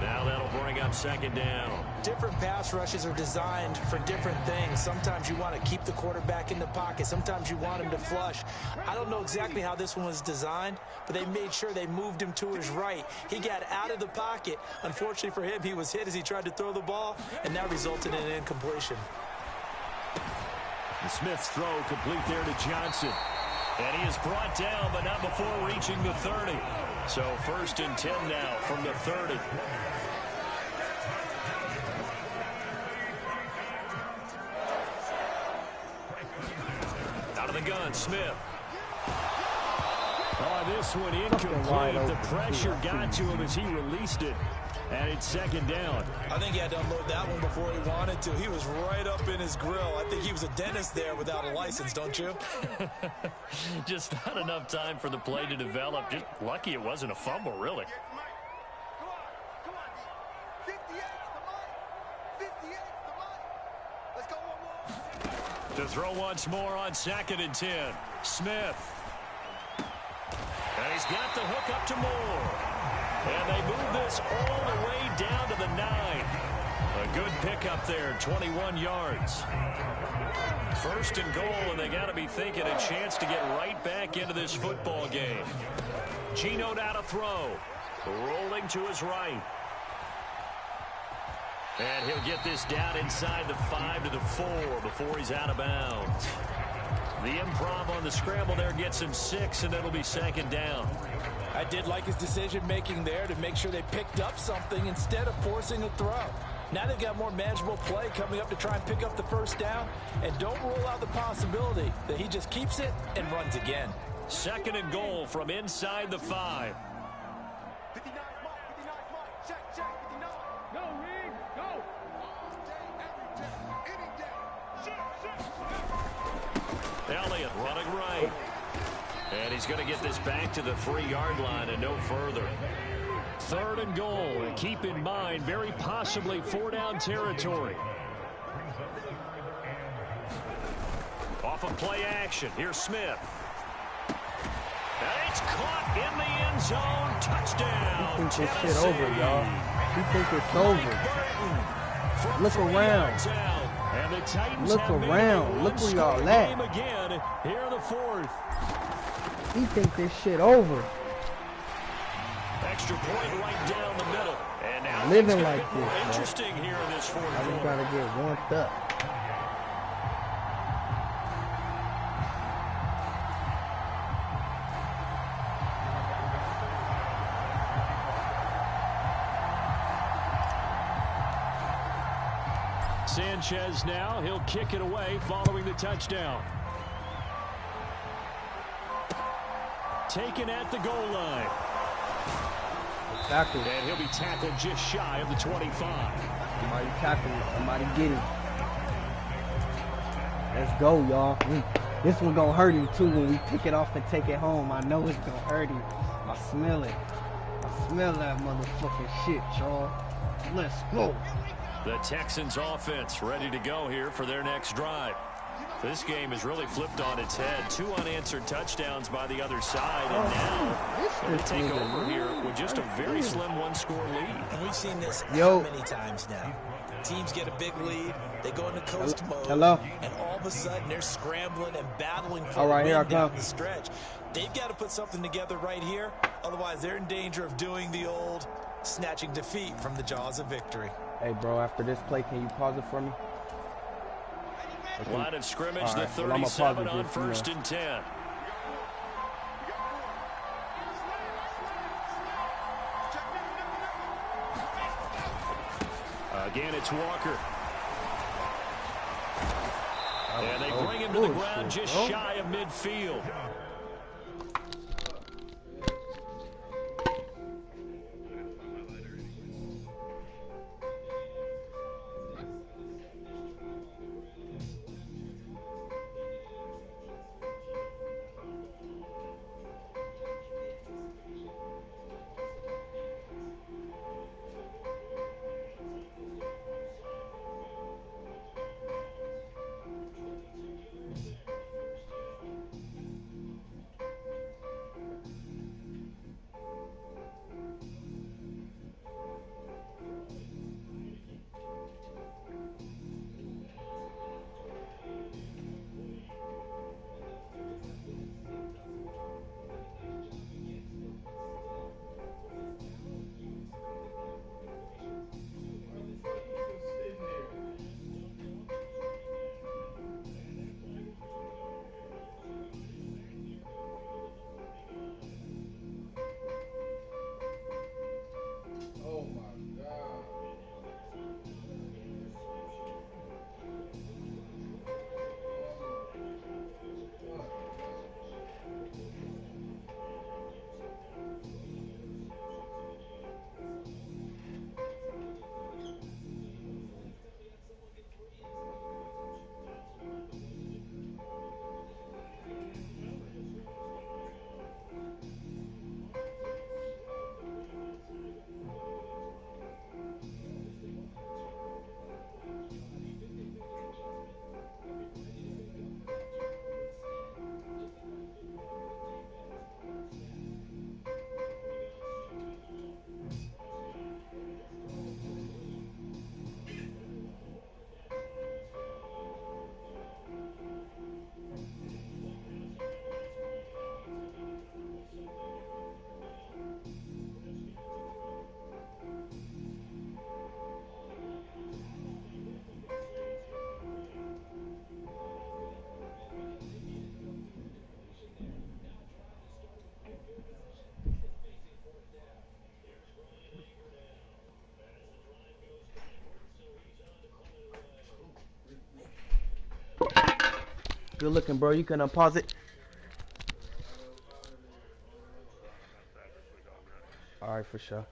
Now that'll bring up second down. Different pass rushes are designed for different things. Sometimes you want to keep the quarterback in the pocket. Sometimes you want him to flush. I don't know exactly how this one was designed, but they made sure they moved him to his right. He got out of the pocket. Unfortunately for him, he was hit as he tried to throw the ball, and that resulted in an incompletion. And Smith's throw complete there to Johnson. And he is brought down, but not before reaching the 30. So 1st and 10 now from the 30. Out of the gun, Smith. Oh, this one incomplete. The pressure got to him as he released it. And it's second down. I think he had to unload that one before he wanted to. He was right up in his grill. I think he was a dentist there without a license, don't you? Just not enough time for the play to develop. Just lucky it wasn't a fumble, really. Come on, 58's the money. 58's the money. Let's go one more. To throw once more on 2nd and 10. Smith. And he's got the hook up to Moore. And they move this all the way down to the 9. A good pickup there, 21 yards. 1st and goal, and they got to be thinking a chance to get right back into this football game. Geno now to throw. Rolling to his right. And he'll get this down inside the 5 to the 4 before he's out of bounds. The improv on the scramble there gets him 6, and it'll be second down. I did like his decision-making there to make sure they picked up something instead of forcing a throw. Now they've got more manageable play coming up to try and pick up the first down. And don't rule out the possibility that he just keeps it and runs again. 2nd and goal from inside the 5. 59 Mike, 59 Mike. Check, 59. Go, Reed, go. Every day, any day. Elliott running right. And he's going to get this back to the 3-yard line and no further. 3rd and goal. And keep in mind, very possibly 4-down territory. Off of play action. Here's Smith. And it's caught in the end zone. Touchdown. You think this shit over, y'all. You think it's over. Look around. And the Titans Look around. Look where y'all at. Again here in the 4th. You think this shit over. Extra point right down the middle. And now living like this, interesting here in this 4th I just quarter. gotta get warmed up. Sanchez now, he'll kick it away following the touchdown. Taken at the goal line. Tackle. And he'll be tackled just shy of the 25. Somebody tackle him. Somebody get him. Let's go, y'all. This one gonna hurt him too when we pick it off and take it home. I know it's gonna hurt him. I smell it. I smell that motherfucking shit, y'all. Let's go. The Texans offense ready to go here for their next drive. This game is really flipped on its head. 2 unanswered touchdowns by the other side, and now they take over here with just a very slim 1-score lead. And we've seen this how many times now. Teams get a big lead, they go into coast mode, and all of a sudden they're scrambling and battling for a win down the stretch. They've got to put something together right here, otherwise they're in danger of doing the old snatching defeat from the jaws of victory. Hey, bro, after this play, can you pause it for me? Line of scrimmage, the 37 on 1st and 10. Again, it's Walker. And they bring him to the ground just shy of midfield. Good looking, bro. You can unpause it. All right, for sure.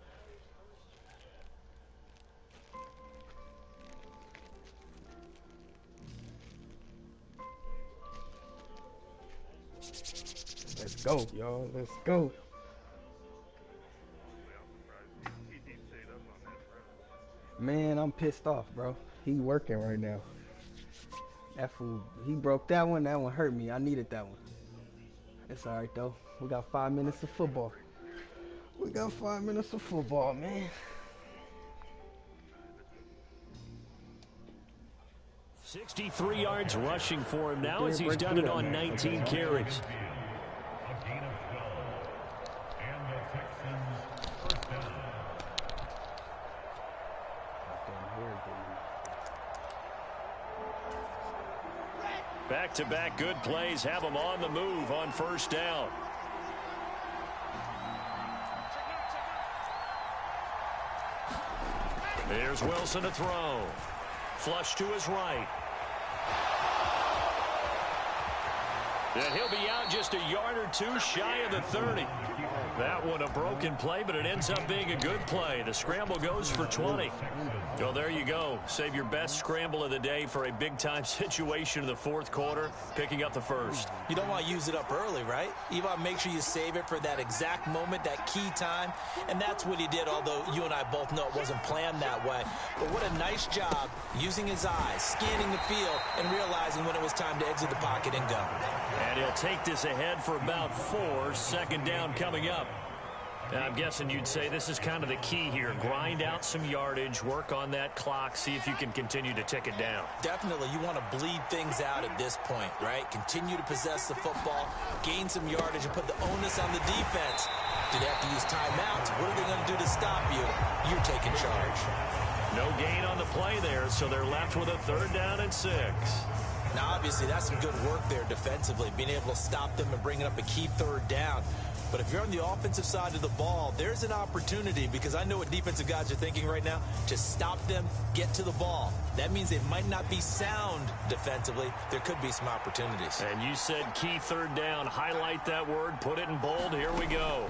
Let's go, y'all. Let's go. Man, I'm pissed off, bro. He working right now. That fool, he broke that one. That one hurt me. I needed that one. It's all right, though. We got 5 minutes of football. We got 5 minutes of football, man. 63 yards rushing for him now as he's done it on 19 carries. Back-to-back good plays have him on the move on first down. Here's Wilson to throw. Flush to his right. And he'll be out just a yard or two shy of the 30. That one a broken play, but it ends up being a good play. The scramble goes for 20. Well, there you go. Save your best scramble of the day for a big-time situation in the fourth quarter, picking up the first. You don't want to use it up early, right? You want to make sure you save it for that exact moment, that key time, and that's what he did, although you and I both know it wasn't planned that way. But what a nice job using his eyes, scanning the field, and realizing when it was time to exit the pocket and go. And he'll take this ahead for about 4, second down coming up. Now, I'm guessing you'd say this is kind of the key here. Grind out some yardage, work on that clock, see if you can continue to tick it down. Definitely. You want to bleed things out at this point, right? Continue to possess the football, gain some yardage, and put the onus on the defense. Do they have to use timeouts? What are they going to do to stop you? You're taking charge. No gain on the play there, so they're left with a 3rd down and 6. Now, obviously, that's some good work there defensively, being able to stop them and bringing up a key 3rd down. But if you're on the offensive side of the ball, there's an opportunity, because I know what defensive guys are thinking right now, to stop them, get to the ball. That means they might not be sound defensively. There could be some opportunities. And you said key third down. Highlight that word. Put it in bold. Here we go.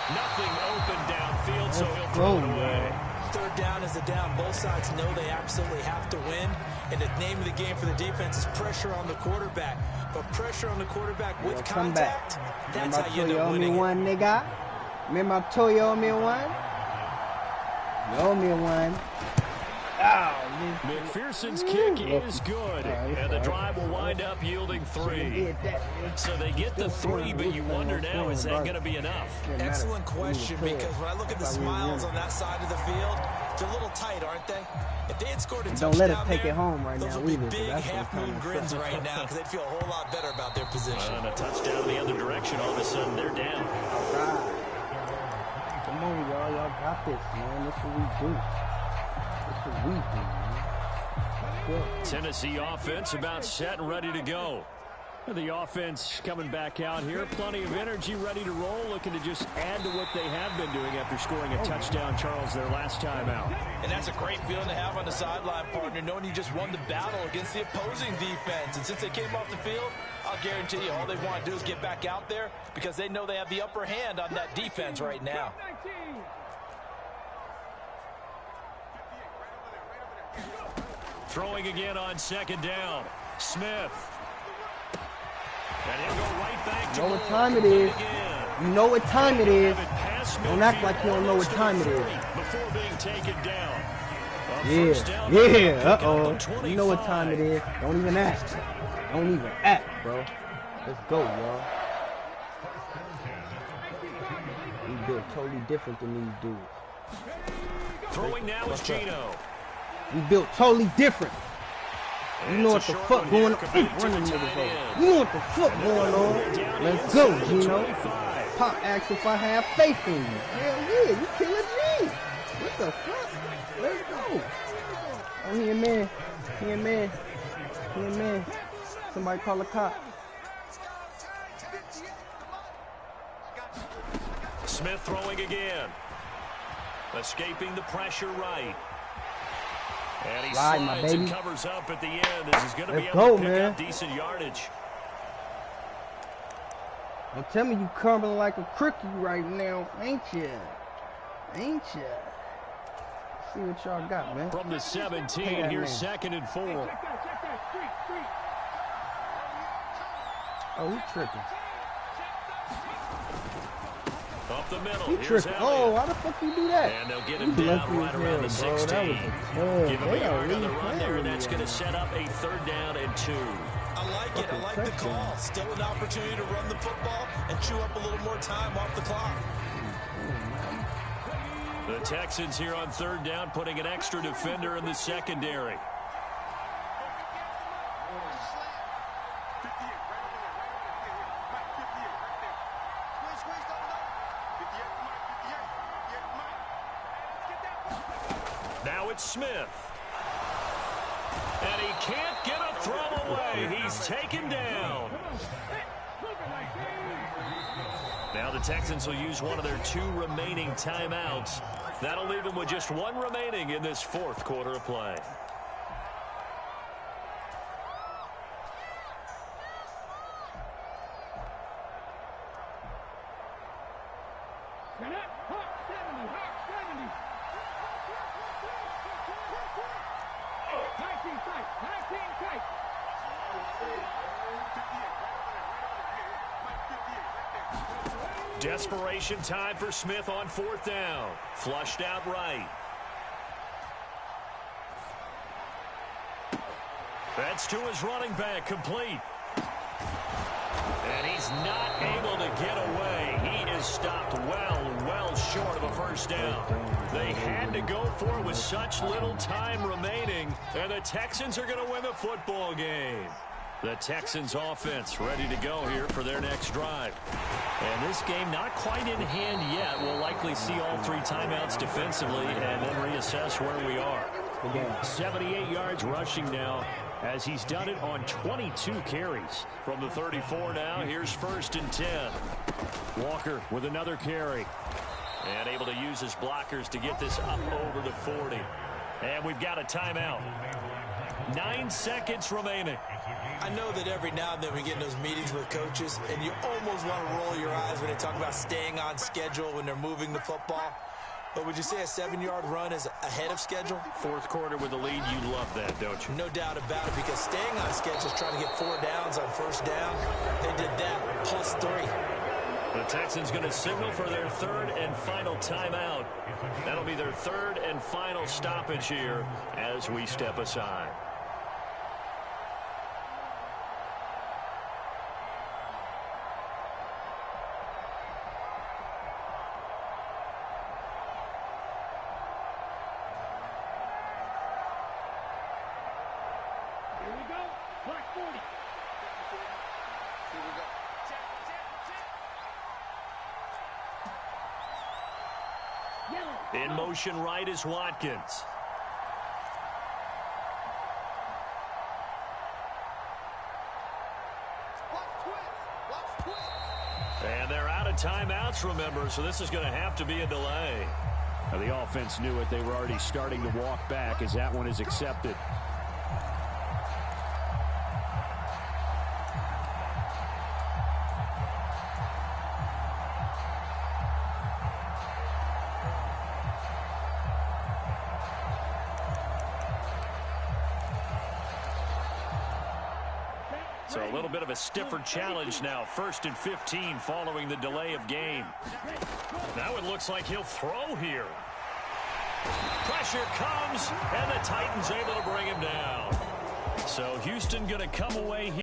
Nothing open downfield, so he'll throw it away. Third down is a down. Both sides know they absolutely have to win. And the name of the game for the defense is pressure on the quarterback. But pressure on the quarterback with contact, that's how you end up winning. Nigga. Remember I told you owe me one? You owe me one. McPherson's kick is good, and the drive will wind up yielding 3. So they get the 3, but you wonder now, is that going to be enough? Excellent question, because when I look at the smiles on that side of the field, they're a little tight, aren't they? If they had scored a touchdown, don't let us take it home right now. Those would be big half-moon grins right now, because they'd feel a whole lot better about their position. And a touchdown the other direction, all of a sudden they're down. Come on, y'all. Y'all got this, man. This is what we do. This is what we do, man. Tennessee offense about set and ready to go. The offense coming back out here. Plenty of energy, ready to roll, looking to just add to what they have been doing after scoring a touchdown, Charles, their last time out. And that's a great feeling to have on the sideline, partner, knowing you just won the battle against the opposing defense. And since they came off the field, I'll guarantee you all they want to do is get back out there, because they know they have the upper hand on that defense right now. Throwing again on second down. Smith. And he'll go right back to you know what time it is. You know what time it is. Don't act like you don't know what time it is. Before being taken down. Yeah. Uh-oh. You know what time it is. Don't even ask. Don't even act, bro. Let's go, y'all. We built totally different than these dudes. Throwing now is Gino. We built totally different. You know what the fuck going on? Running niggas over. You know what the fuck going on? Let's go, Gino. Pop asks if I have faith in you. Hell yeah, you killing me. What the fuck? Let's go. Oh, he a man. He a man. He a man. Somebody call a cop. Smith throwing again. Escaping the pressure right. And he slides and covers up at the end. This is going to be able to pick up decent yardage. Don't tell me you crumbling like a crookie right now, ain't you? Ain't you? Let's see what y'all got, man. From the 17, here's 2nd and 4. Oh, he tripping. Up the middle. He tripping. Oh, how the fuck you do that? And they'll get him down right around the 16. Give him a yard on the run there, and that's going to set up a 3rd down and 2. I like it. I like the call. Still an opportunity to run the football and chew up a little more time off the clock. The Texans here on 3rd down, putting an extra defender in the secondary. Now it's Smith. And he can't get a throw away. He's taken down. Now the Texans will use one of their 2 remaining timeouts. That'll leave them with just 1 remaining in this 4th quarter of play. Desperation time for Smith on 4th down. Flushed out right. That's to his running back, complete. And he's not able to get away. He is stopped well short of a 1st down. They had to go for it with such little time remaining, and the Texans are going to win the football game. The Texans offense ready to go here for their next drive. And this game not quite in hand yet. We'll likely see all 3 timeouts defensively and then reassess where we are. the game. 78 yards rushing now, as he's done it on 22 carries. From the 34 now, here's 1st and 10. Walker with another carry. And able to use his blockers to get this up over the 40. And we've got a timeout. 9 seconds remaining. I know that every now and then we get in those meetings with coaches, and you almost want to roll your eyes when they talk about staying on schedule when they're moving the football. But would you say a 7-yard run is ahead of schedule? Fourth quarter with the lead, you love that, don't you? No doubt about it, because staying on schedule is trying to get 4 downs on 1st down. They did that plus 3. The Texans going to signal for their 3rd and final timeout. That'll be their 3rd and final stoppage here as we step aside. Here we go. Black 40. Here we go. Check, check, check. Yellow. In motion right is Watkins. And they're out of timeouts, remember, so this is going to have to be a delay. Now, the offense knew it. They were already starting to walk back as that one is accepted. So a little bit of a stiffer challenge now. 1st and 15 following the delay of game. Now it looks like he'll throw here. Pressure comes, and the Titans able to bring him down. So Houston going to come away here.